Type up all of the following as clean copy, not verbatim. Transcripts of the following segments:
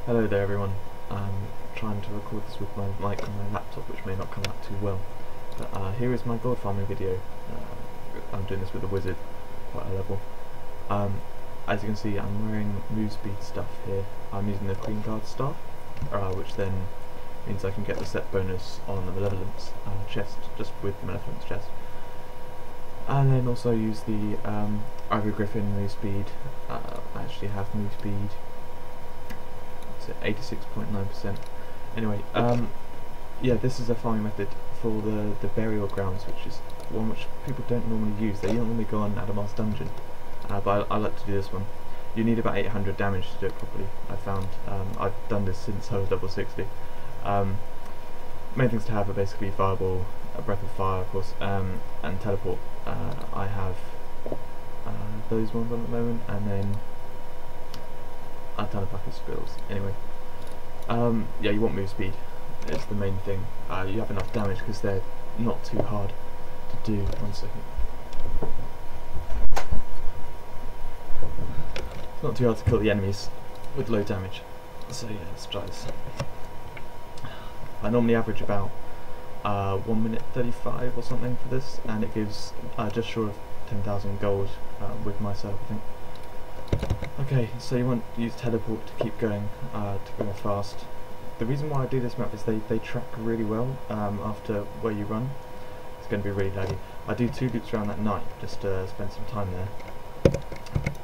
Hello there everyone. I'm trying to record this with my mic on my laptop, which may not come out too well. But here is my gold farming video. I'm doing this with a wizard, quite a level. As you can see, I'm wearing move speed stuff here. I'm using the Queen Guard staff, which then means I can get the set bonus on the Malevolence chest, just with the Malevolence chest. And then also use the Ivory Griffin move speed. I actually have move speed 86.9%. Anyway, yeah, this is a farming method for the burial grounds, which is one which people don't normally use. They don't normally go on Adamar's dungeon, but I like to do this one. You need about 800 damage to do it properly, I found. I've done this since I was level 60. Main things to have are basically Fireball, a Breath of Fire, of course, and Teleport. I have those ones on at the moment, and then a ton of package skills. Anyway, yeah, you want move speed. It's the main thing. You have enough damage because they're not too hard to do. 1 second. It's not too hard to kill the enemies with low damage. So yeah, let's try this. I normally average about 1 minute 35 or something for this, and it gives just short of 10,000 gold with my setup, I think. Okay, so you want to use Teleport to keep going, to go fast. The reason why I do this map is they track really well after where you run. It's going to be really laggy. I do 2 loops around that night just to spend some time there.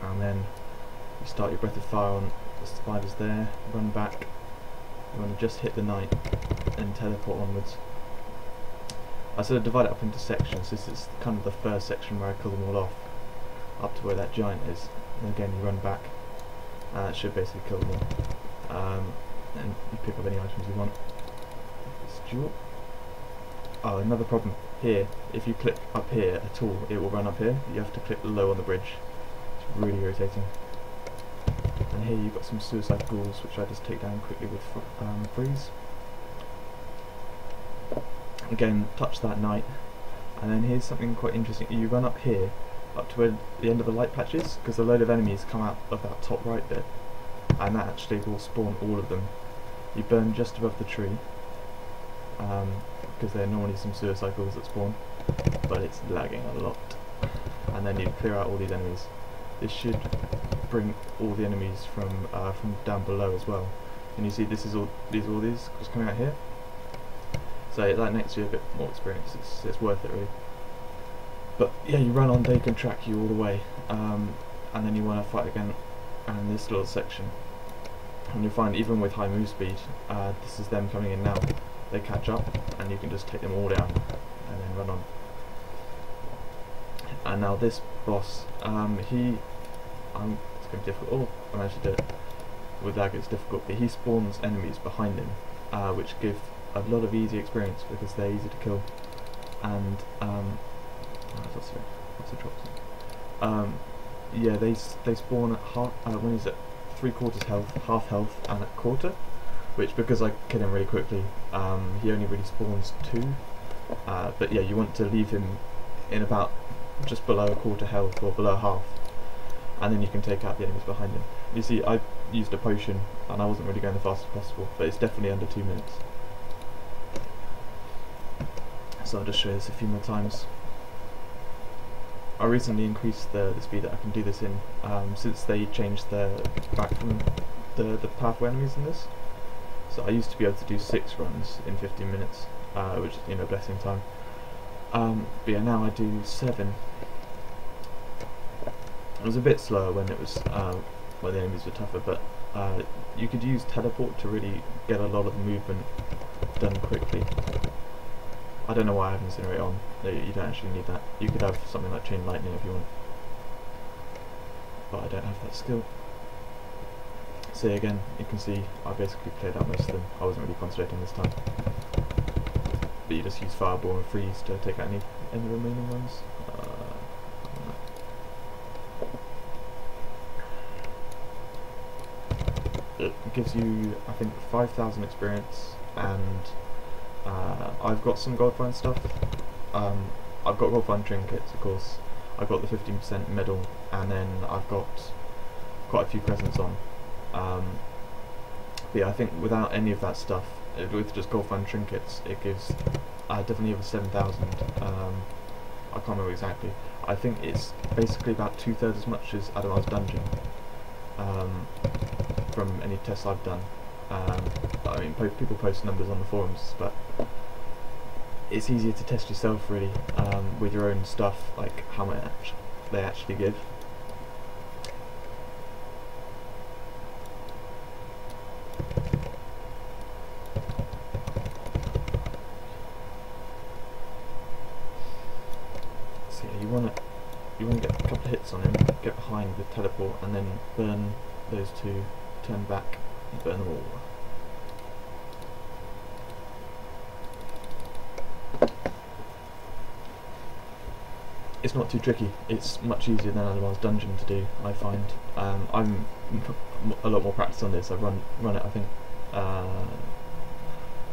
And then you start your Breath of Fire on the spiders there, run back. You want to just hit the knight and teleport onwards. I sort of divide it up into sections. This is kind of the first section where I kill them all off, up to where that giant is. And again, you run back, and that should basically kill them all. And you pick up any items you want. Oh, another problem here. If you click up here at all, it will run up here. You have to click low on the bridge. It's really irritating. And here you've got some suicide ghouls, which I just take down quickly with freeze. Again, touch that knight. And then here's something quite interesting. You run up here, up to where the end of the light patches, because a load of enemies come out of that top right bit, and that actually will spawn all of them. You burn just above the tree, because there are normally some suicide ghouls that spawn, but it's lagging a lot. And then you clear out all these enemies. This should bring all the enemies from down below as well. And you see this is all these just coming out here. So that makes you a bit more experience. It's worth it really. But yeah, you run on, they can track you all the way, and then you want to fight again in this little section. And you'll find even with high move speed, this is them coming in now, they catch up and you can just take them all down and then run on. And now this boss, it's going to be difficult. Oh, I managed to do it. With lag it's difficult, but he spawns enemies behind him, which give a lot of easy experience because they're easy to kill. And what's the drop? Yeah, they spawn at half. When he's at 3/4 health, half health, and at quarter. Which, because I kill him really quickly, he only really spawns 2. But yeah, you want to leave him in about just below a quarter health or below half, and then you can take out the enemies behind him. You see, I used a potion, and I wasn't really going the fastest possible, but it's definitely under 2 minutes. So I'll just show you this a few more times. I recently increased the speed that I can do this in, since they changed back from the powerful enemies in this. So I used to be able to do 6 runs in 15 minutes, which is, you know, blessing time. But yeah, now I do 7. It was a bit slower when it was when the enemies were tougher, but you could use teleport to really get a lot of the movement done quickly. I don't know why I have Incinerate on. You don't actually need that. You could have something like Chain Lightning if you want, but I don't have that skill. So again, you can see I basically cleared out most of them. I wasn't really concentrating this time. But you just use Fireball and Freeze to take out any remaining ones. It gives you, I think, 5,000 experience, and I've got some Goldfind stuff. I've got Goldfind trinkets, of course. I've got the 15% medal, and then I've got quite a few presents on. But yeah, I think without any of that stuff, with just gold fund trinkets, it gives definitely over 7,000. I can't remember exactly. I think it's basically about 2/3 as much as Adamar's Dungeon, from any tests I've done. I mean, people post numbers on the forums, but it's easier to test yourself really, with your own stuff, like how much they actually give. So yeah, you want to get a couple of hits on him, get behind with teleport, and then burn those two, turn back, and burn them all. It's not too tricky. It's much easier than Adamar's Dungeon to do, I find. I'm a lot more practiced on this. I've run it, I think,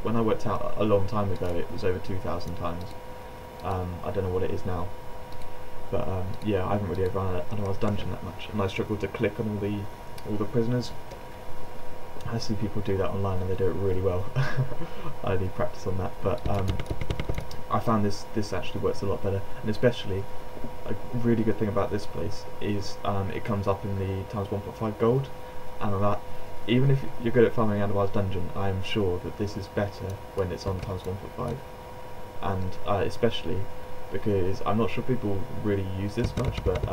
when I worked out a long time ago, it was over 2,000 times. I don't know what it is now, but yeah, I haven't really ever run Adamar's Dungeon that much, and I struggle to click on all the prisoners. I see people do that online and they do it really well. I need practice on that, but I found this actually works a lot better, and especially a really good thing about this place is it comes up in the times 1.5 gold, and that even if you're good at farming Adamar's Dungeon, I am sure that this is better when it's on times 1.5, and especially because I'm not sure people really use this much, but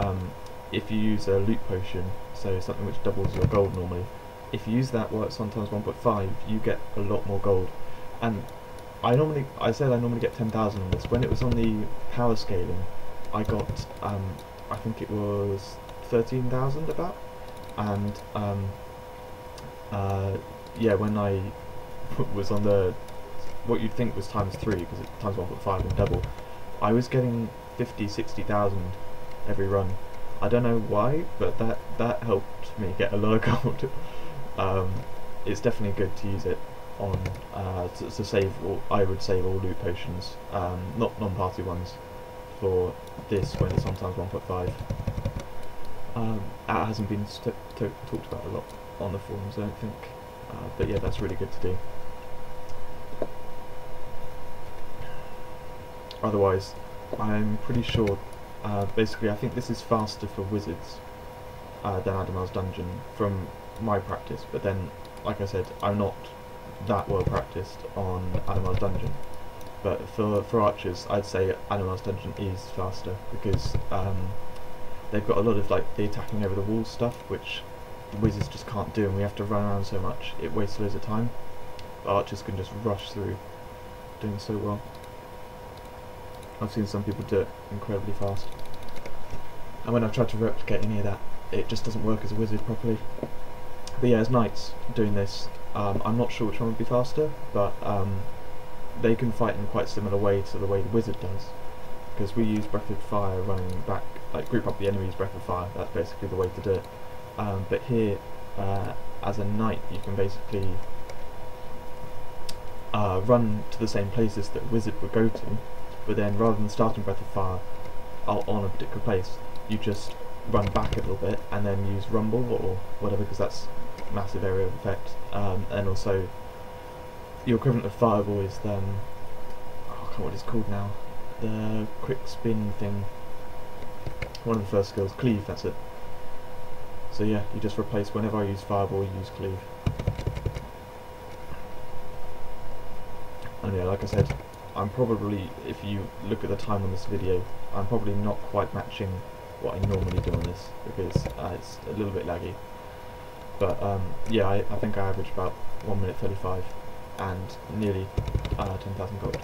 if you use a loot potion, so something which doubles your gold normally, if you use that while it's on times 1.5, you get a lot more gold. And I said I normally get 10,000 on this. When it was on the power scaling, I got I think it was 13,000 about, and yeah, when I was on the what you'd think was times 3, because it's times 1.5 and double, I was getting 50-60,000 every run. I don't know why, but that helped me get a lot of gold. It's definitely good to use it on to save. I would save all loot potions, not non-party ones, for this when it's on times 1.5. That hasn't been talked about a lot on the forums, I don't think, but yeah, that's really good to do. Otherwise, I'm pretty sure, basically I think this is faster for wizards than Adamar's Dungeon from my practice, but then, like I said, I'm not that well practiced on Adamar's Dungeon, but for archers I'd say Adamar's Dungeon is faster, because they've got a lot of like the attacking over the walls stuff, which the wizards just can't do, and we have to run around so much, it wastes loads of time. The archers can just rush through, doing so well. I've seen some people do it incredibly fast, and when I've tried to replicate any of that, it just doesn't work as a wizard properly. But yeah, as knights doing this, I'm not sure which one would be faster, but they can fight in quite a similar way to the way the wizard does, because we use Breath of Fire running back, like group up the enemy's Breath of Fire, that's basically the way to do it. But here, as a knight, you can basically run to the same places that a wizard would go to, but then rather than starting Breath of Fire on a particular place, you just run back a little bit and then use Rumble or whatever, because that's massive area of effect, and also your equivalent of Fireball is I can't remember what it's called now, the quick spin thing, one of the first skills, Cleave, that's it. So yeah, you just replace, whenever I use Fireball, you use Cleave. And yeah, like I said, I'm probably, if you look at the time on this video, I'm probably not quite matching what I normally do on this, because it's a little bit laggy. But yeah, I think I average about 1 minute 35 and nearly 10,000 gold.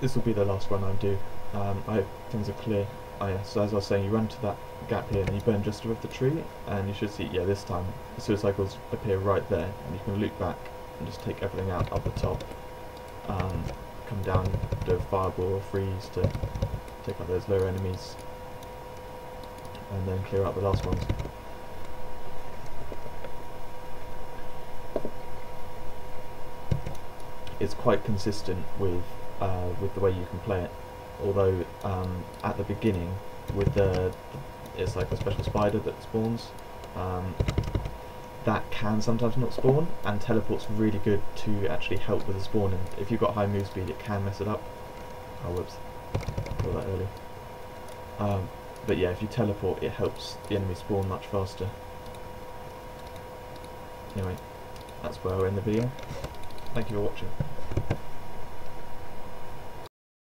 This will be the last run I do. I hope things are clear. So as I was saying, you run to that gap here and you burn just above the tree, and you should see, yeah, this time the suicycles appear right there, and you can loop back and just take everything out up the top. Come down, do a Fireball or Freeze to take out those lower enemies, and then clear out the last ones. It's quite consistent with the way you can play it, although at the beginning with it's like a special spider that spawns. That can sometimes not spawn, and teleport's really good to actually help with the spawn, and if you've got high move speed it can mess it up. Oh whoops, got that early. But yeah, if you teleport it helps the enemy spawn much faster. Anyway, that's where I'll end the video. Thank you for watching.